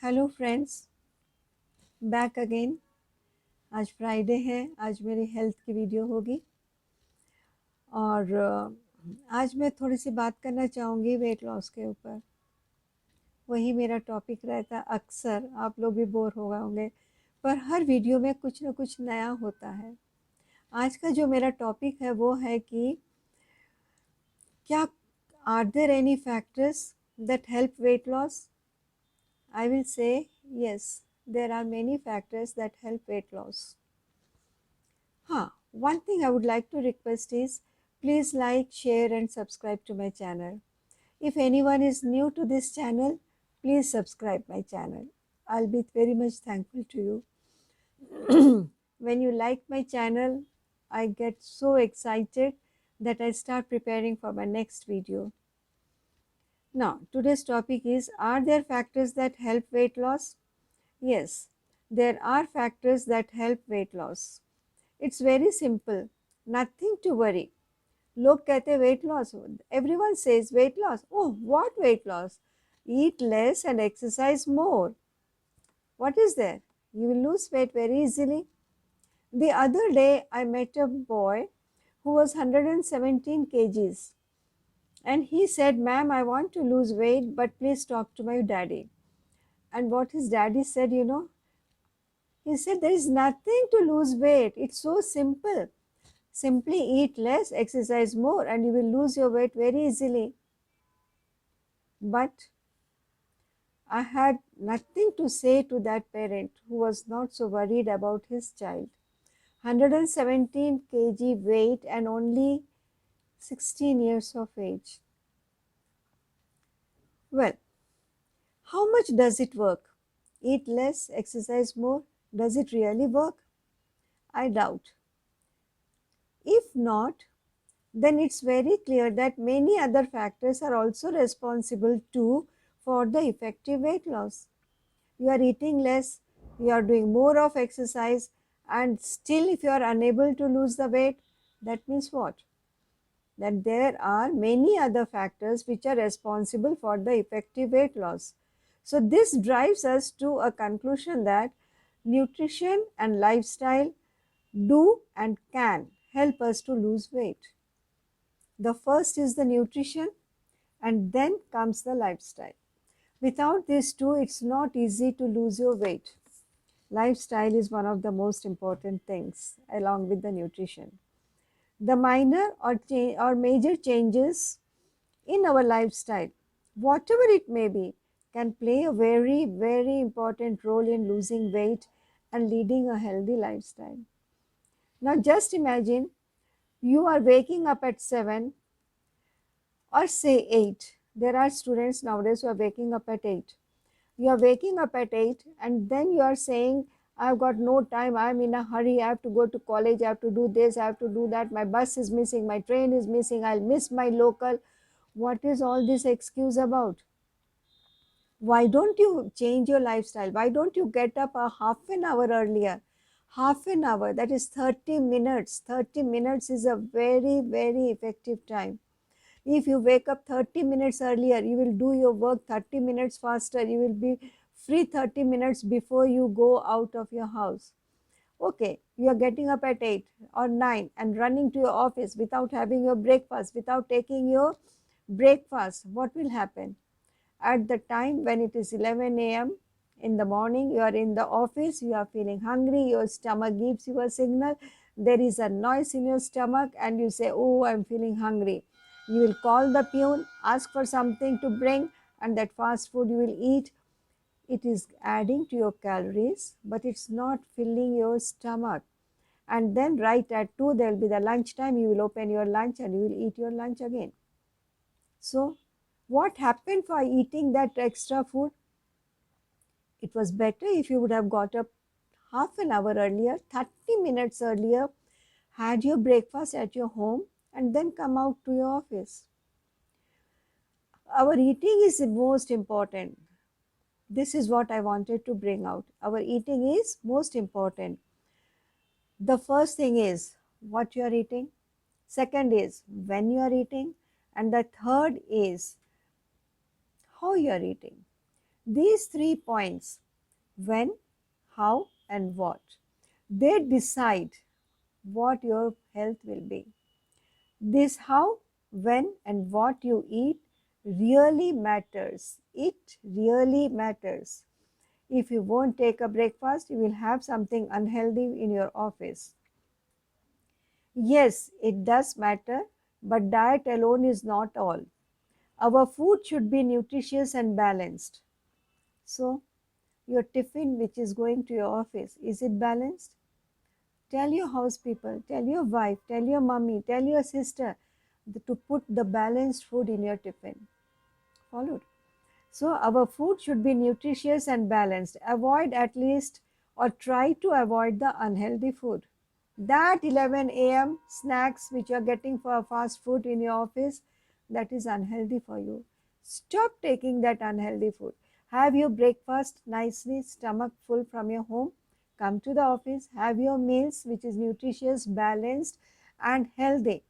Hello friends, back again. आज Friday है। आज मेरी हेल्थ की वीडियो होगी और आज मैं थोड़ी सी बात करना चाहूँगी वेट लॉस के ऊपर। वही मेरा टॉपिक रहता है। अक्सर आप लोग भी बोर हो गए होंगे, पर हर वीडियो में कुछ ना कुछ नया होता है। आज का जो मेरा टॉपिक है वो है कि क्या are there any factors that help weight loss? I will say yes, there are many factors that help weight loss. One thing I would like to request is please like, share and subscribe to my channel. If anyone is new to this channel, please subscribe my channel. I'll be very much thankful to you. When you like my channel, I get so excited that I start preparing for my next video. Now, today's topic is, are there factors that help weight loss? Yes, there are factors that help weight loss. It's very simple, nothing to worry. लोग कहते हैं weight loss, everyone says weight loss. Oh, what weight loss? Eat less and exercise more. What is there? You will lose weight very easily. The other day, I met a boy who was 117 kgs and he said, "Ma'am, I want to lose weight, but please talk to my daddy." And what his daddy said, he said, "There is nothing to lose weight. It's so simple. Simply eat less, exercise more, and you will lose your weight very easily." But I had nothing to say to that parent who was not so worried about his child. 117 kg weight and only 16 years of age. Well, how much does it work? Eat less, exercise more. Does it really work? I doubt. If not, then it's very clear that many other factors are also responsible too for the effective weight loss. You are eating less, you are doing more of exercise, and still if you are unable to lose the weight, that means what? That there are many other factors which are responsible for the effective weight loss. So this drives us to a conclusion that nutrition and lifestyle do and can help us to lose weight. The first is the nutrition and then comes the lifestyle. Without these two, it's not easy to lose your weight. Lifestyle is one of the most important things along with the nutrition. The minor or major changes in our lifestyle, whatever it may be, can play a very, very important role in losing weight and leading a healthy lifestyle. Now just imagine you are waking up at 7 or say 8. There are students nowadays who are waking up at 8. You are waking up at 8 and then you are saying, "I've got no time, I'm in a hurry, I have to go to college, I have to do this, I have to do that, my bus is missing, my train is missing, I'll miss my local." What is all this excuse about? Why don't you change your lifestyle? Why don't you get up a half an hour earlier? Half an hour, that is 30 minutes. 30 minutes is a very, very effective time. If you wake up 30 minutes earlier, you will do your work 30 minutes faster. You will be free 30 minutes before you go out of your house. Okay, you are getting up at 8 or 9 and running to your office without having your breakfast, without taking your breakfast. What will happen? At the time when it is 11 a.m. in the morning, you are in the office, you are feeling hungry, your stomach gives you a signal, there is a noise in your stomach and you say, "Oh, I'm feeling hungry." You will call the peon, ask for something to bring, and that fast food you will eat. It is adding to your calories, but it's not filling your stomach. And then right at 2, there will be the lunch time. You will open your lunch and you will eat your lunch again. So what happened for eating that extra food? It was better if you would have got up half an hour earlier, 30 minutes earlier, had your breakfast at your home, and then come out to your office. Our eating is the most important. This is what I wanted to bring out. Our eating is most important. The first thing is what you are eating. Second is when you are eating. And the third is how you are eating. These 3 points, when, how and what, they decide what your health will be. This how, when and what you eat really matters. It really matters. If you won't take a breakfast, you will have something unhealthy in your office. Yes, it does matter, but diet alone is not all. Our food should be nutritious and balanced. So, your tiffin which is going to your office, is it balanced? Tell your house people, tell your wife, tell your mummy, tell your sister to put the balanced food in your tiffin. Followed? So our food should be nutritious and balanced. Avoid at least or try to avoid the unhealthy food. That 11 a.m. snacks which you are getting for fast food in your office, that is unhealthy for you. Stop taking that unhealthy food. Have your breakfast nicely, stomach full from your home. Come to the office, have your meals which is nutritious, balanced and healthy.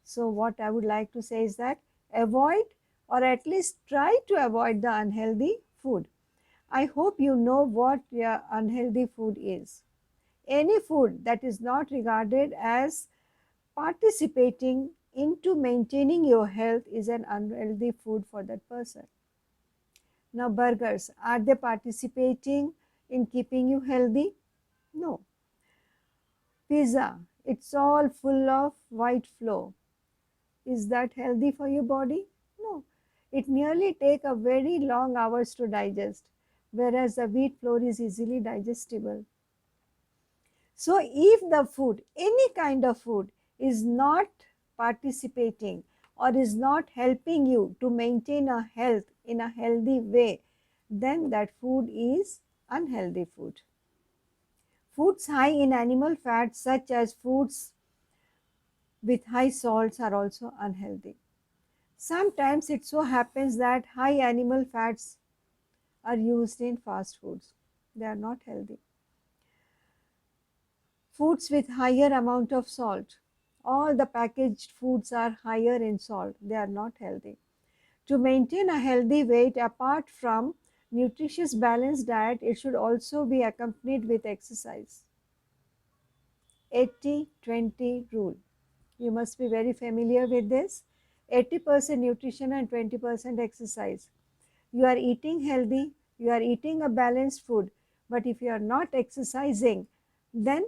So what I would like to say is that avoid or at least try to avoid the unhealthy food. I hope you know what your unhealthy food is. Any food that is not regarded as participating into maintaining your health is an unhealthy food for that person. Now burgers, are they participating in keeping you healthy? No. Pizza, it's all full of white flour. Is that healthy for your body? No. It nearly take a very long hours to digest, whereas the wheat flour is easily digestible. So if the food, any kind of food, is not participating or is not helping you to maintain a health in a healthy way, then that food is unhealthy food. Foods high in animal fats such as foods with high salts are also unhealthy. Sometimes it so happens that high animal fats are used in fast foods. They are not healthy. Foods with higher amount of salt. All the packaged foods are higher in salt. They are not healthy. To maintain a healthy weight, apart from nutritious balanced diet, it should also be accompanied with exercise. 80-20 rule. You must be very familiar with this. 80% nutrition and 20% exercise. You are eating healthy, you are eating a balanced food, but if you are not exercising, then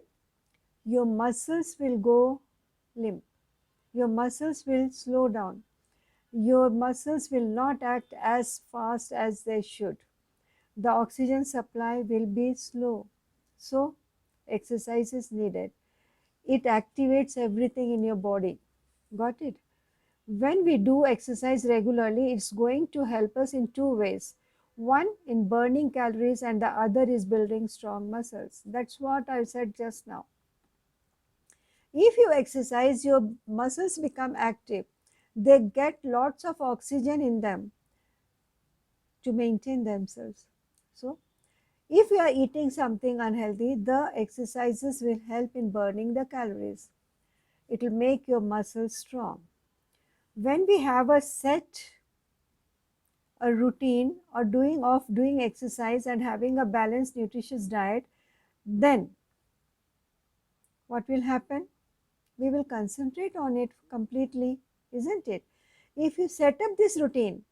your muscles will go limp. Your muscles will slow down. Your muscles will not act as fast as they should. The oxygen supply will be slow. So, exercise is needed. It activates everything in your body. Got it? When we do exercise regularly, it's going to help us in two ways. One, in burning calories, and the other is building strong muscles. That's what I said just now. If you exercise, your muscles become active. They get lots of oxygen in them to maintain themselves. So, if you are eating something unhealthy, the exercises will help in burning the calories. It will make your muscles strong. When we have a routine or doing exercise and having a balanced nutritious diet, then what will happen? We will concentrate on it completely, isn't it? If you set up this routine,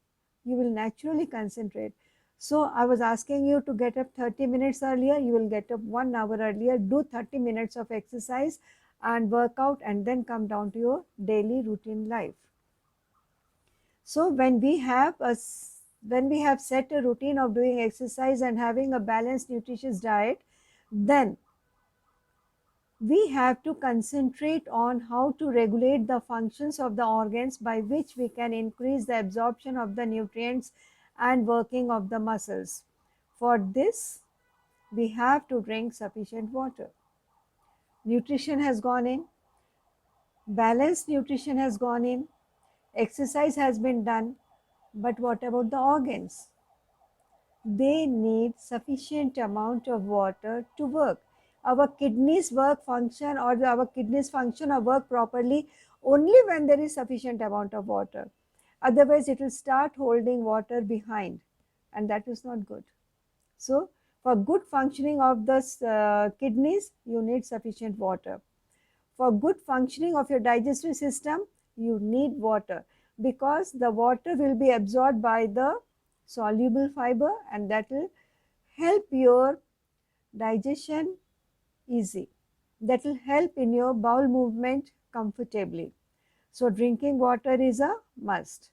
you will naturally concentrate. So I was asking you to get up 30 minutes earlier, you will get up 1 hour earlier, do 30 minutes of exercise and work out, and then come down to your daily routine life. So when we have set a routine of doing exercise and having a balanced nutritious diet, then we have to concentrate on how to regulate the functions of the organs by which we can increase the absorption of the nutrients and working of the muscles. For this, we have to drink sufficient water. Nutrition has gone in, balanced nutrition has gone in, exercise has been done, but what about the organs? They need sufficient amount of water to work. Our kidneys function or work properly only when there is sufficient amount of water. Otherwise, it will start holding water behind. and that is not good. So for good functioning of the kidneys, you need sufficient water. For good functioning of your digestive system, you need water, because the water will be absorbed by the soluble fiber, and that will help your digestion easy. That will help in your bowel movement comfortably. So drinking water is a must.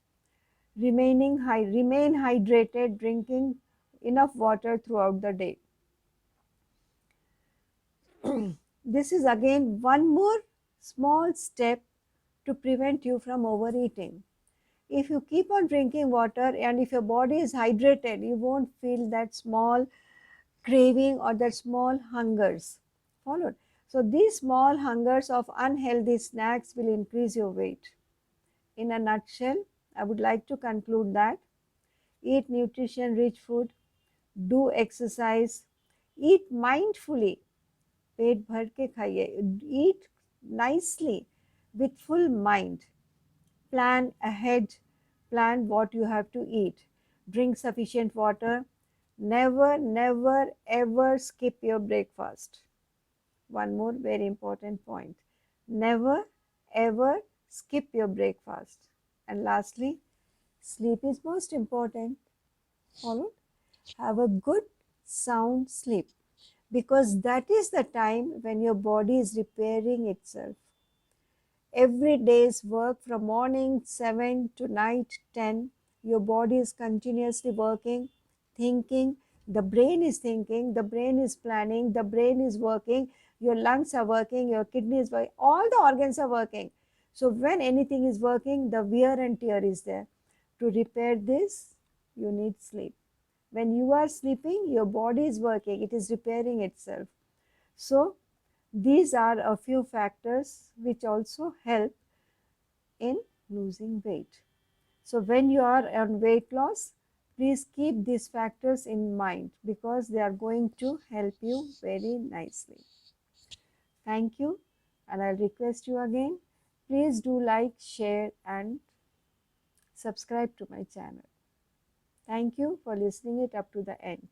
Remain hydrated, drinking enough water throughout the day. This is again one more small step to prevent you from overeating. If you keep on drinking water and if your body is hydrated, you won't feel that small craving or that small hungers. Followed. So these small hungers of unhealthy snacks will increase your weight. In a nutshell, I would like to conclude that eat nutrition rich food, do exercise, eat mindfully, पेट भर के खाइए, eat nicely with full mind, plan ahead, plan what you have to eat, drink sufficient water, never ever skip your breakfast. One more very important point, never ever skip your breakfast. And lastly, sleep is most important. Follow, have a good sound sleep, because that is the time when your body is repairing itself. Every day's work from morning 7 to night 10, your body is continuously working, thinking, the brain is thinking, the brain is planning, the brain is working, your lungs are working, your kidney is working, all the organs are working. So when anything is working, the wear and tear is there. To repair this, you need sleep. When you are sleeping, your body is working, it is repairing itself. So these are a few factors which also help in losing weight. So when you are on weight loss, please keep these factors in mind, because they are going to help you very nicely. Thank you, and I'll request you again, please do like, share and subscribe to my channel. Thank you for listening it up to the end.